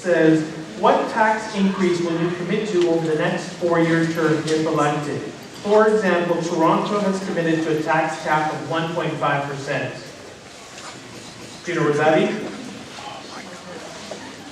says, what tax increase will you commit to over the next 4-year term if elected? For example, Toronto has committed to a tax cap of 1.5%. Gino Rosati?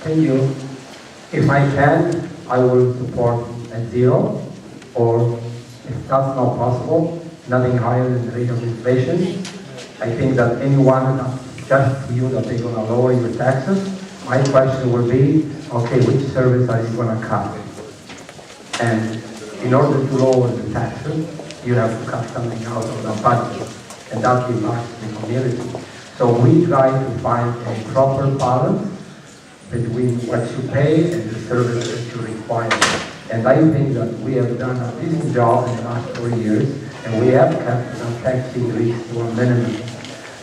Thank you. If I can, I will support a zero, or if that's not possible, nothing higher than the rate of inflation. I think that anyone that suggests to you that they're going to lower your taxes, my question would be, okay, which service are you going to cut? And in order to lower the taxes, you have to cut something out of the budget, and that impacts the community. So we try to find a proper balance between what you pay and the service that you require. And I think that we have done a decent job in the last 4 years, and we have kept the tax increase to a minimum.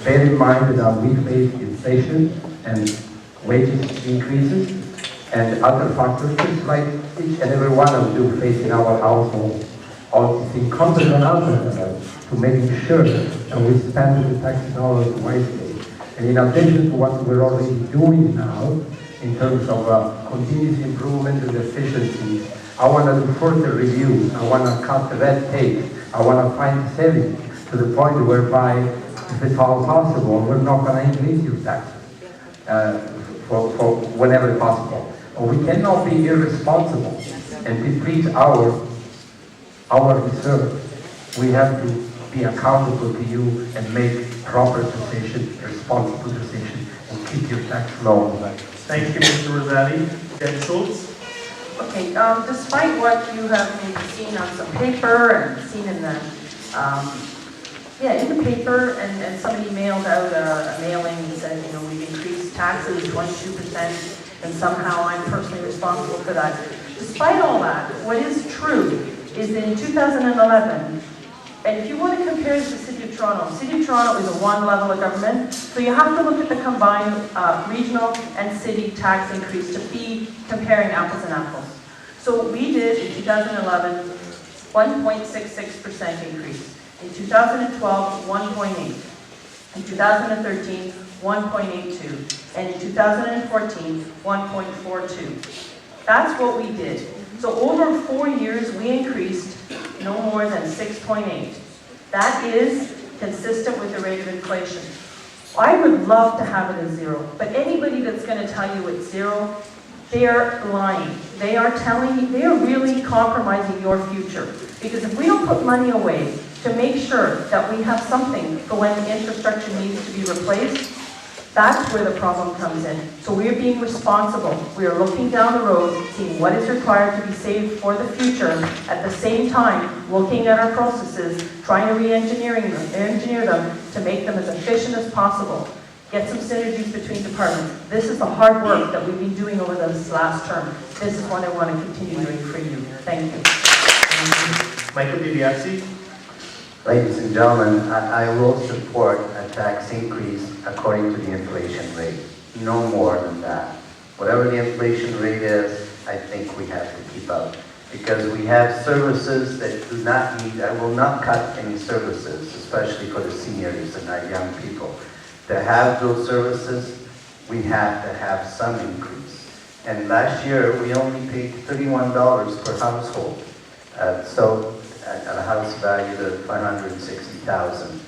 Bear in mind that we face inflation and wages increases and other factors, just like each and every one of you face in our household. All it's incumbent on us to making sure that we spend the tax dollars wisely. And in addition to what we're already doing now, in terms of continuous improvement and efficiency, I want to do further reviews. I want to cut the red tape. I want to find savings to the point whereby, if it's all possible, we're not going to increase your taxes for whenever possible. But we cannot be irresponsible and deplete our reserves. We have to be accountable to you and make proper decisions, responsible decisions, and keep your tax low. Thank you, Mr. Rosati. Jen Schultz? Okay, despite what you have maybe seen on some paper and seen in the, in the paper, and somebody mailed out a mailing and said, you know, we've increased taxes 22%, and somehow I'm personally responsible for that. Despite all that, what is true is that in 2011, and if you want to compare this to the City of Toronto is a one level of government, so you have to look at the combined regional and city tax increase to be comparing apples and apples. So we did in 2011, 1.66% increase. In 2012, 1.8. In 2013, 1.82. And in 2014, 1.42. That's what we did. So over 4 years, we increased no more than 6.8. That is consistent with the rate of inflation. I would love to have it as zero, but anybody that's going to tell you it's zero, they are lying. They are telling you, they are really compromising your future. Because if we don't put money away to make sure that we have something for when the infrastructure needs to be replaced, that's where the problem comes in. So we're being responsible. We are looking down the road, seeing what is required to be saved for the future, at the same time looking at our processes, trying to engineer them to make them as efficient as possible. Get some synergies between departments. This is the hard work that we've been doing over this last term. This is what I want to continue doing for you. Thank you. Michael DiBiase? Ladies and gentlemen, I will support a tax increase according to the inflation rate. No more than that. Whatever the inflation rate is, I think we have to keep up. Because we have services that do not need, I will not cut any services, especially for the seniors and our young people. To have those services, we have to have some increase. And last year, we only paid $31 per household. So at a house value of $560,000.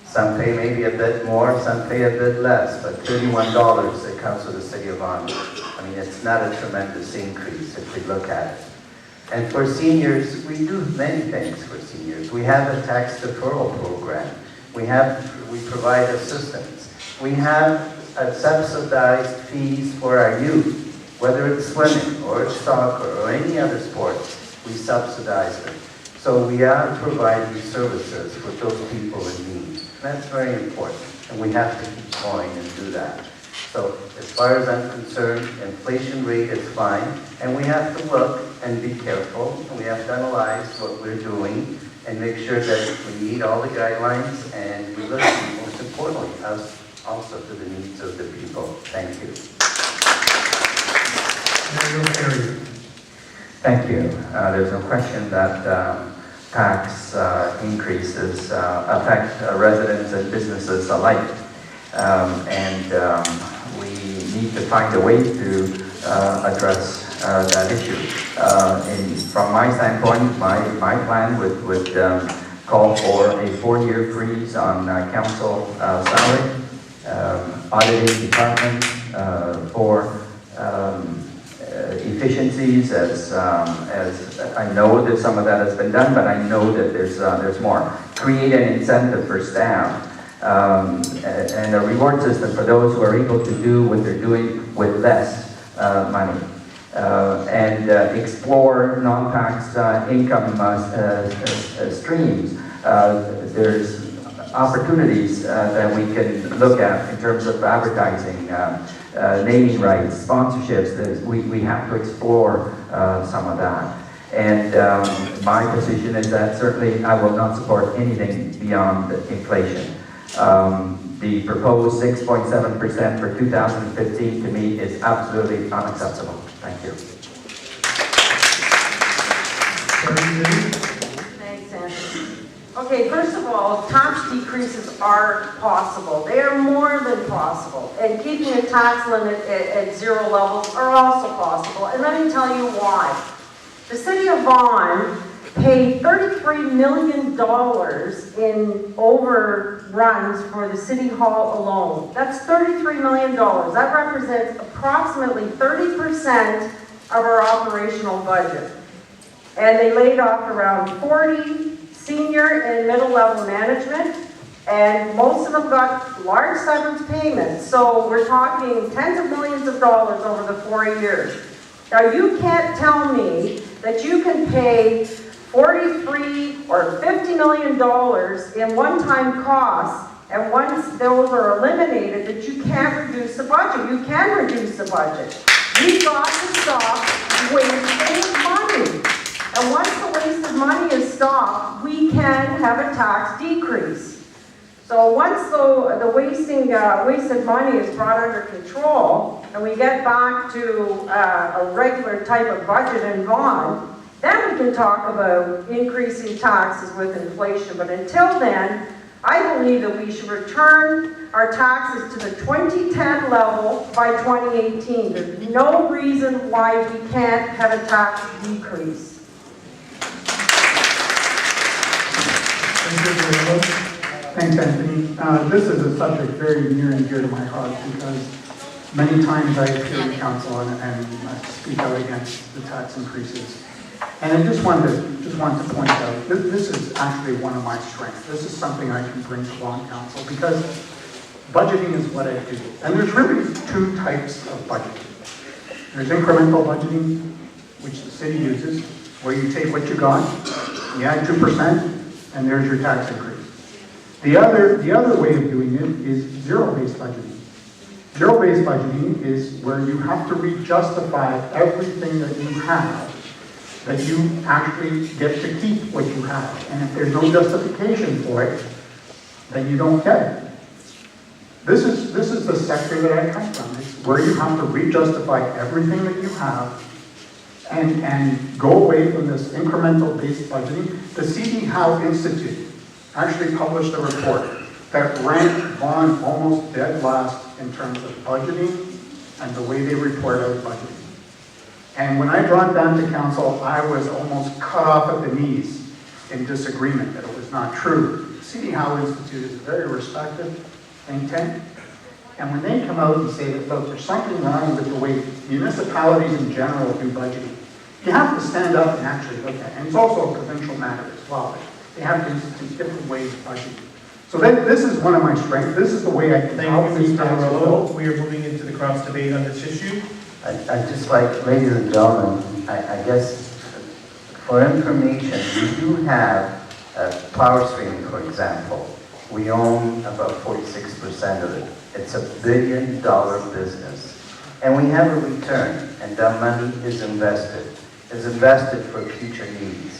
Some pay maybe a bit more, some pay a bit less, but $31 that comes with the City of Vaughan. I mean, it's not a tremendous increase if we look at it. And for seniors, we do many things for seniors. We have a tax deferral program. We provide assistance. We have subsidized fees for our youth, whether it's swimming or it's soccer or any other sport, we subsidize them. So we are providing services for those people in need. That's very important, and we have to keep going and do that. So as far as I'm concerned, inflation rate is fine, and we have to look and be careful, and we have to analyze what we're doing and make sure that we meet all the guidelines and we listen, most importantly, us also to the needs of the people. Thank you. Thank you. There's no question that tax increases affect residents and businesses alike. We need to find a way to address that issue. From my standpoint, my plan would call for a 4-year freeze on council salary, auditing department for efficiencies, as I know that some of that has been done, but I know that there's more. Create an incentive for staff and a reward system for those who are able to do what they're doing with less money. And explore non-tax income streams. There's opportunities that we can look at in terms of advertising, naming rights, sponsorships. We have to explore some of that. And my position is that certainly I will not support anything beyond inflation. The proposed 6.7% for 2015 to me is absolutely unacceptable. Thank you. Thanks, Anthony. Okay, first of all, tax decreases are possible. They are more than possible. And keeping a tax limit at 0 levels are also possible. And let me tell you why. The city of Vaughan paid $33 million in overruns for the city hall alone. That's $33 million. That represents approximately 30% of our operational budget. And they laid off around 40 senior and middle level management, and most of them got large severance payments. So we're talking tens of millions of dollars over the 4 years. Now you can't tell me that you can pay $43 or $50 million in one-time costs, and once those are eliminated, that you can't reduce the budget. You can reduce the budget. We've got to stop wasting money. And once the wasted money is stopped, we can have a tax decrease. So once the wasted money is brought under control, and we get back to a regular type of budget in Vaughan, then we can talk about increasing taxes with inflation. But until then, I believe that we should return our taxes to the 2010 level by 2018. There's no reason why we can't have a tax decrease. Thanks, Anthony. This is a subject very near and dear to my heart because many times I appear in council and speak out against the tax increases. And I just want to point out, this is actually one of my strengths. This is something I can bring to Vaughan Council because budgeting is what I do. And there's really 2 types of budgeting. There's incremental budgeting, which the city uses, where you take what you got, you add 2%, and there's your tax increase. The other way of doing it is zero-based budgeting. Zero-based budgeting is where you have to re-justify everything that you have, that you actually get to keep what you have. And if there's no justification for it, then you don't get it. This is the sector that I come from. It's where you have to re-justify everything that you have and go away from this incremental-based budgeting. The C.D. Howe Institute actually published a report that ranked Vaughan almost dead last in terms of budgeting and the way they report out budgeting. And when I brought that to council, I was almost cut off at the knees in disagreement that it was not true. The C.D. Howe Institute is a very respected think tank. And when they come out and say that, look, there's something wrong with the way municipalities in general do budgeting, you have to stand up and actually look at it. And it's also a provincial matter as well. They have to institute different ways of budgeting. So this is one of my strengths. This is the way I can help Thank you, Mr. Morello. We are moving into the cross debate on this issue. I just like, ladies and gentlemen, I guess for information, we do have Power Stream, for example. We own about 46% of it. It's a $1 billion business. And we have a return, and that money is invested. It's invested for future needs.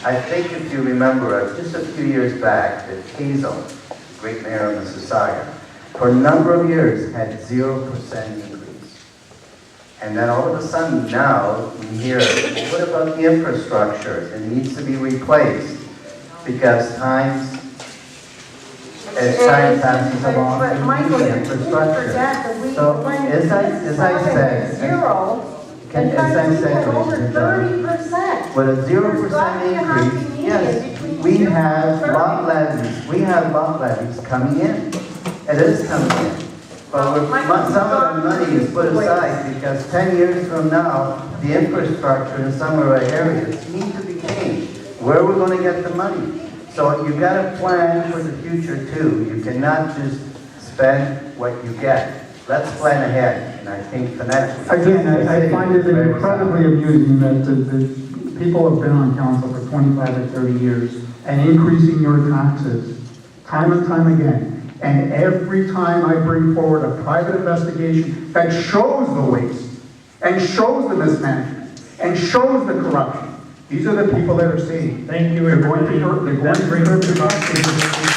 I think if you remember, just a few years back, that Hazel, great mayor of Mississauga, for a number of years had 0% increase. And then all of a sudden now, we hear, well, what about the infrastructure? It needs to be replaced because times as time passes along, But we Michael, need you the can't infrastructure. forget that we, So, when as I said, zero, As I we said, had over ladies and gentlemen, 30%. with a There's got to be a 0% happy increase, medium yes, between we 0 and have 30. lot levies coming in. It is coming in. But some of the money is put aside because 10 years from now, the infrastructure in some of our areas need to be changed. Where are we going to get the money? So you got to plan for the future too. You cannot just spend what you get. Let's plan ahead, and I think financially. Again, I find it Very incredibly amusing that the people have been on council for 25 or 30 years and increasing your taxes time and time again. And every time I bring forward a private investigation that shows the waste and shows the mismanagement and shows the corruption, these are the people that are saying Thank you, they're going everybody. to curb the taxes.